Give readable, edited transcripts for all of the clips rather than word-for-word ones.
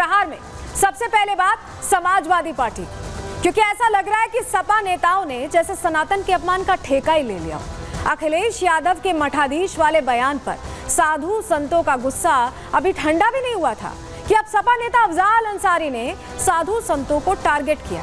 प्रहार में सबसे पहले बात समाजवादी पार्टी, क्योंकि ऐसा लग रहा है कि सपा नेताओं ने जैसे सनातन के अपमान का ठेका ही ले लिया। अखिलेश यादव के मठाधीश वाले बयान पर साधु संतों का गुस्सा अभी ठंडा भी नहीं हुआ था कि अब सपा नेता अफजाल अंसारी ने साधु संतों को टारगेट किया।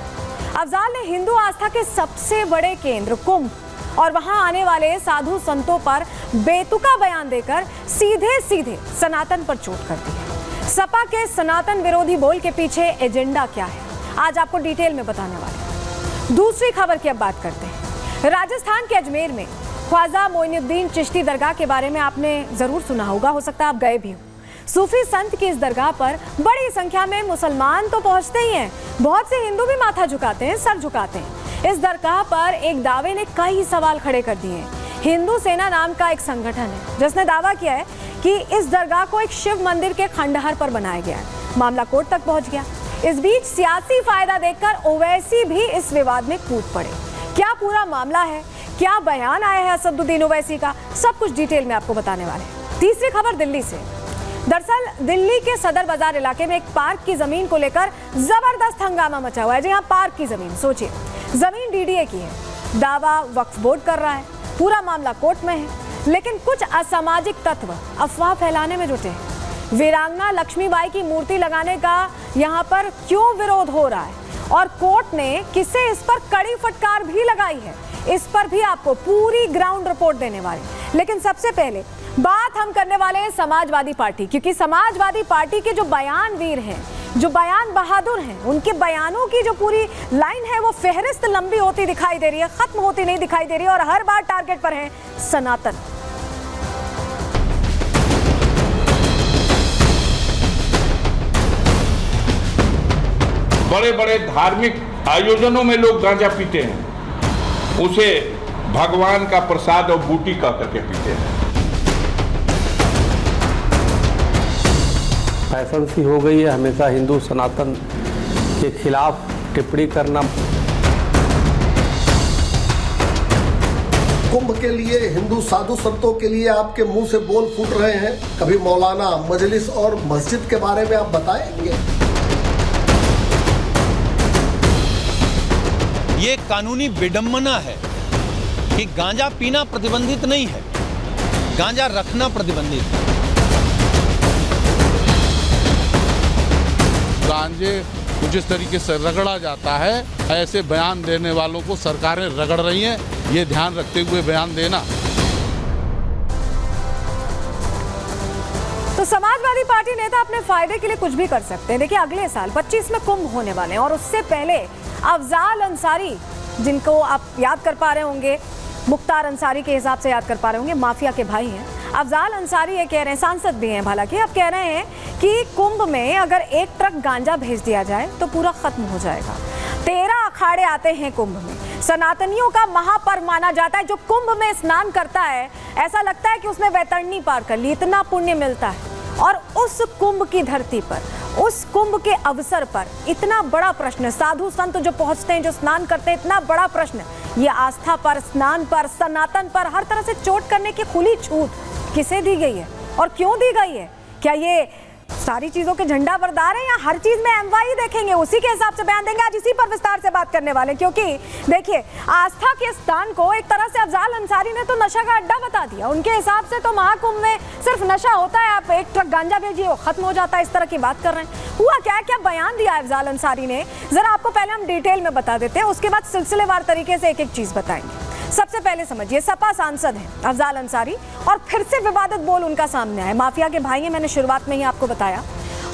अफजाल ने हिंदू आस्था के सबसे बड़े केंद्र कुंभ और वहां आने वाले साधु संतों पर बेतुका बयान देकर सीधे सीधे सनातन पर चोट कर दी है। सपा के सनातन विरोधी बोल के पीछे एजेंडा क्या है, आज आपको डिटेल में बताने वाले हैं। दूसरी खबर की अब बात करते हैं। राजस्थान के अजमेर में ख्वाजा मोइनुद्दीन चिश्ती दरगाह के बारे में आपने जरूर सुना होगा, हो सकता है आप गए भी हो। सूफी संत की इस दरगाह पर बड़ी संख्या में मुसलमान तो पहुंचते ही हैं, बहुत से हिंदू भी माथा झुकाते हैं, सर झुकाते हैं। इस दरगाह पर एक दावे ने कई सवाल खड़े कर दिए हैं। हिंदू सेना नाम का एक संगठन है जिसने दावा किया है कि इस दरगाह को एक शिव मंदिर के खंडहर पर बनाया गया है। मामला कोर्ट तक पहुंच गया। इस बीच सियासी फायदा देखकर ओवैसी भी इस विवाद में कूद पड़े। क्या पूरा मामला है, क्या बयान आया है असदुद्दीन ओवैसी का, सब कुछ डिटेल में आपको बताने वाले हैं। तीसरी खबर दिल्ली से। दरअसल दिल्ली के सदर बाजार इलाके में एक पार्क की जमीन को लेकर जबरदस्त हंगामा मचा हुआ है। जी हाँ, पार्क की जमीन, सोचिए जमीन डीडीए की है, दावा वक्फ बोर्ड कर रहा है, पूरा मामला कोर्ट में है। लेकिन कुछ असामाजिक तत्व अफवाह फैलाने में जुटे हैं। वीरांगना लक्ष्मीबाई की मूर्ति लगाने का यहाँ पर क्यों विरोध हो रहा है और कोर्ट ने किसे इस पर कड़ी फटकार भी लगाई है, इस पर भी आपको पूरी ग्राउंड रिपोर्ट देने वाले। लेकिन सबसे पहले बात हम करने वाले हैं समाजवादी पार्टी, क्योंकि समाजवादी पार्टी के जो बयान वीर हैं, जो बयान बहादुर हैं, उनके बयानों की जो पूरी लाइन है वो फहरिस्त लंबी होती दिखाई दे रही है, खत्म होती नहीं दिखाई दे रही है और हर बार टारगेट पर है सनातन। बड़े बड़े धार्मिक आयोजनों में लोग गांजा पीते हैं, उसे भगवान का प्रसाद और बूटी कह करके पीते हैं। फैशन सी हो गई है हमेशा हिंदू सनातन के खिलाफ टिप्पणी करना। कुंभ के लिए, हिंदू साधु संतों के लिए आपके मुंह से बोल फूट रहे हैं, कभी मौलाना, मजलिस और मस्जिद के बारे में आप बताएंगे? ये कानूनी विडंबना है कि गांजा पीना प्रतिबंधित नहीं है, गांजा रखना प्रतिबंधित है। गांजे को जिस तरीके से रगड़ा जाता है, ऐसे बयान देने वालों को सरकारें रगड़ रही हैं, ये ध्यान रखते हुए बयान देना। तो समाजवादी पार्टी नेता अपने फायदे के लिए कुछ भी कर सकते हैं। देखिए अगले साल 25 में कुंभ होने वाले हैं और उससे पहले अफजाल अंसारी, जिनको आप याद कर पा रहे होंगे, मुख्तार अंसारी के हिसाब से याद कर पा रहे होंगे, माफिया के भाई हैं। अफजाल अंसारी ये कह रहे हैं, सांसद भी हैं हालांकि, अब कह रहे हैं कि कुंभ में अगर एक ट्रक गांजा भेज दिया जाए तो पूरा खत्म हो जाएगा। 13 अखाड़े आते हैं कुंभ में, सनातनियों का महापर्व माना जाता है। जो कुंभ में स्नान करता है ऐसा लगता है कि उसने वैतरणी पार कर ली, इतना पुण्य मिलता है। और उस कुंभ की धरती पर, उस कुंभ के अवसर पर इतना बड़ा प्रश्न, साधु संत जो पहुंचते हैं, जो स्नान करते हैं, इतना बड़ा प्रश्न, ये आस्था पर, स्नान पर, सनातन पर हर तरह से चोट करने की खुली छूट किसे दी गई है और क्यों दी गई है? क्या ये सारी चीजों के झंडा बरदार है या हर चीज में एमवाई देखेंगे, उसी के हिसाब से बयान देंगे? आज इसी पर विस्तार से बात करने वाले, क्योंकि देखिए आस्था के स्थान को एक तरह से अफजाल अंसारी ने तो नशा का अड्डा बता दिया। उनके हिसाब से तो महाकुंभ में सिर्फ नशा होता है, आप एक ट्रक गांजा भेजिए वो खत्म हो जाता है, इस तरह की बात कर रहे हैं। हुआ क्या क्या बयान दिया अफजाल अंसारी ने, जरा आपको पहले हम डिटेल में बता देते हैं, उसके बाद सिलसिलेवार तरीके से एक एक चीज बताएंगे। सबसे पहले समझिए, सपा सांसद हैं अफजाल अंसारी और फिर से विवादित बोल उनका सामने आया। माफिया के भाई हैं, मैंने शुरुआत में ही आपको बताया,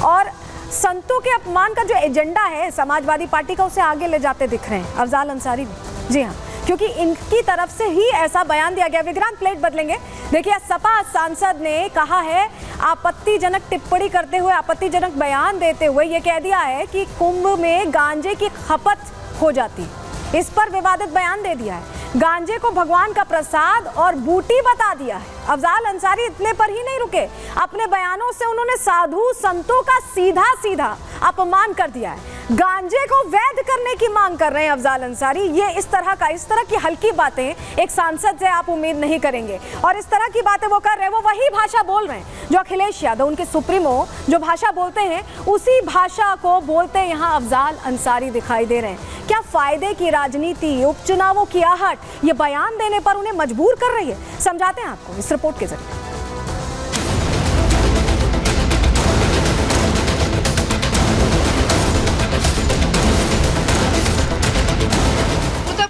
और संतों के अपमान का जो एजेंडा है समाजवादी पार्टी का, उसे आगे ले जाते दिख रहे हैं अफजाल अंसारी भी। जी हाँ, क्योंकि इनकी तरफ से ही ऐसा बयान दिया गया। विक्रांत प्लेट बदलेंगे। देखिए सपा सांसद ने कहा है, आपत्तिजनक टिप्पणी करते हुए, आपत्तिजनक बयान देते हुए ये कह दिया है कि कुंभ में गांजे की खपत हो जाती है, इस पर विवादित बयान दे दिया है। गांजे को भगवान का प्रसाद और बूटी बता दिया है। अफजाल अंसारी इतने पर ही नहीं रुके, अपने बयानों से उन्होंने साधु संतों का सीधा सीधा अपमान कर दिया है। गांजे को वैध करने की मांग कर रहे हैं अफजाल अंसारी। ये इस तरह की हल्की बातें एक सांसद से आप उम्मीद नहीं करेंगे, और इस तरह की बातें वो कर रहे हैं, वो वही भाषा बोल रहे हैं जो अखिलेश यादव, उनके सुप्रीमो, जो भाषा बोलते हैं उसी भाषा को बोलते यहाँ अफजाल अंसारी दिखाई दे रहे हैं। क्या फायदे की राजनीति, उपचुनावों की आहट ये बयान देने पर उन्हें मजबूर कर रही है? समझाते हैं आपको इस रिपोर्ट के जरिए।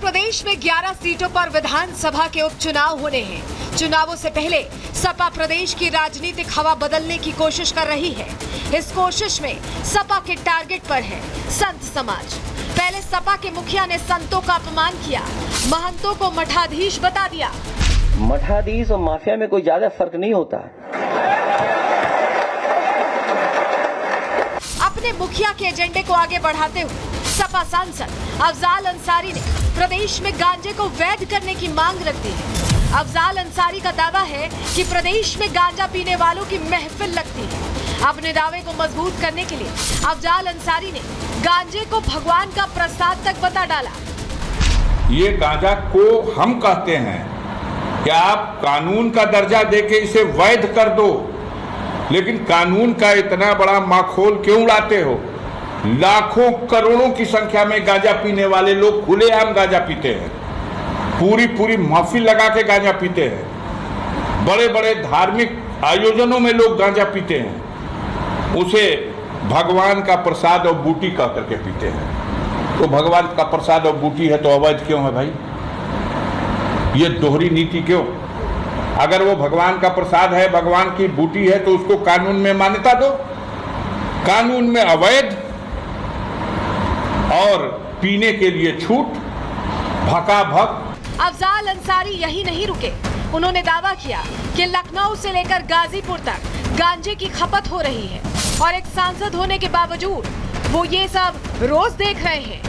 प्रदेश में 11 सीटों पर विधानसभा के उपचुनाव होने हैं। चुनावों से पहले सपा प्रदेश की राजनीतिक हवा बदलने की कोशिश कर रही है। इस कोशिश में सपा के टारगेट पर है संत समाज। पहले सपा के मुखिया ने संतों का अपमान किया, महंतों को मठाधीश बता दिया। मठाधीश और माफिया में कोई ज्यादा फर्क नहीं होता। अपने मुखिया के एजेंडे को आगे बढ़ाते हुए सपा सांसद अफजाल अंसारी ने प्रदेश में गांजे को वैध करने की मांग रख दी है। अफजाल अंसारी का दावा है कि प्रदेश में गांजा पीने वालों की महफिल लगती है। अपने दावे को मजबूत करने के लिए अफजाल अंसारी ने गांजे को भगवान का प्रसाद तक बता डाला। ये गांजा को हम कहते हैं कि आप कानून का दर्जा देके इसे वैध कर दो, लेकिन कानून का इतना बड़ा माखोल क्यों उड़ाते हो? लाखों करोड़ों की संख्या में गांजा पीने वाले लोग खुलेआम गांजा पीते हैं, पूरी महफिल लगा के गांजा पीते हैं, बड़े बड़े धार्मिक आयोजनों में लोग गांजा पीते हैं, उसे भगवान का प्रसाद और बूटी कह करके पीते हैं। तो भगवान का प्रसाद और बूटी है तो अवैध क्यों है भाई? ये दोहरी नीति क्यों? अगर वो भगवान का प्रसाद है, भगवान की बूटी है, तो उसको कानून में मान्यता दो। कानून में अवैध और पीने के लिए छूट, भकाभक। अफजाल अंसारी यही नहीं रुके। उन्होंने दावा किया कि लखनऊ से लेकर गाजीपुर तक गांजे की खपत हो रही है, और एक सांसद होने के बावजूद वो ये सब रोज देख रहे हैं।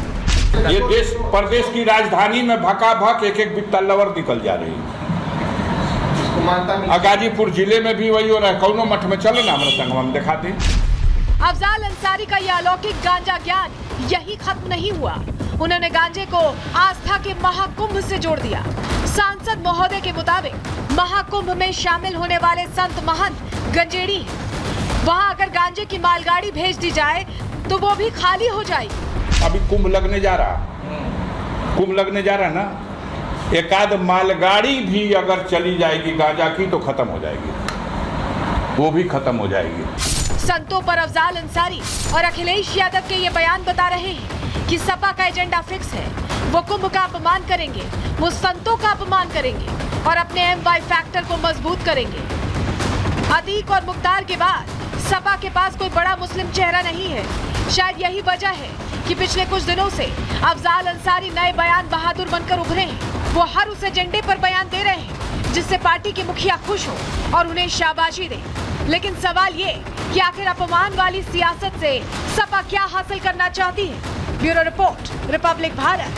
ये देश प्रदेश की राजधानी में भकाभक एक बित्ता लवर निकल जा रही है। गाजीपुर जिले में भी वही हो रहा है। कौनो मठ में चले ना, हमारे संगम में दिखाते। अफजाल अंसारी का यह अलौकिक गांजा ज्ञान यही खत्म नहीं हुआ। उन्होंने गांजे को आस्था के महाकुंभ से जोड़ दिया। सांसद महोदय के मुताबिक महाकुंभ में शामिल होने वाले संत महंत गंजेड़ी हैं। वहां अगर गांजे की मालगाड़ी भेज दी जाए तो वो भी खाली हो जाएगी। अभी कुंभ लगने जा रहा ना, एक आध मालगाड़ी भी अगर चली जाएगी गांजा की तो खत्म हो जाएगी, वो भी खत्म हो जाएगी। संतों पर अफजाल अंसारी और अखिलेश यादव के ये बयान बता रहे हैं कि सपा का एजेंडा फिक्स है। वो कुंभ का अपमान करेंगे, वो संतों का अपमान करेंगे और अपने एमवाई फैक्टर को मजबूत करेंगे। अतीक और मुख्तार के बाद सपा के पास कोई बड़ा मुस्लिम चेहरा नहीं है। शायद यही वजह है कि पिछले कुछ दिनों से अफजाल अंसारी नए बयान बहादुर बनकर उभरे हैं। वो हर उस एजेंडे पर बयान दे रहे हैं जिससे पार्टी के मुखिया खुश हो और उन्हें शाबाशी दे। लेकिन सवाल ये कि आखिर अपमान वाली सियासत से सपा क्या हासिल करना चाहती है? Bureau report, Republic Bharat.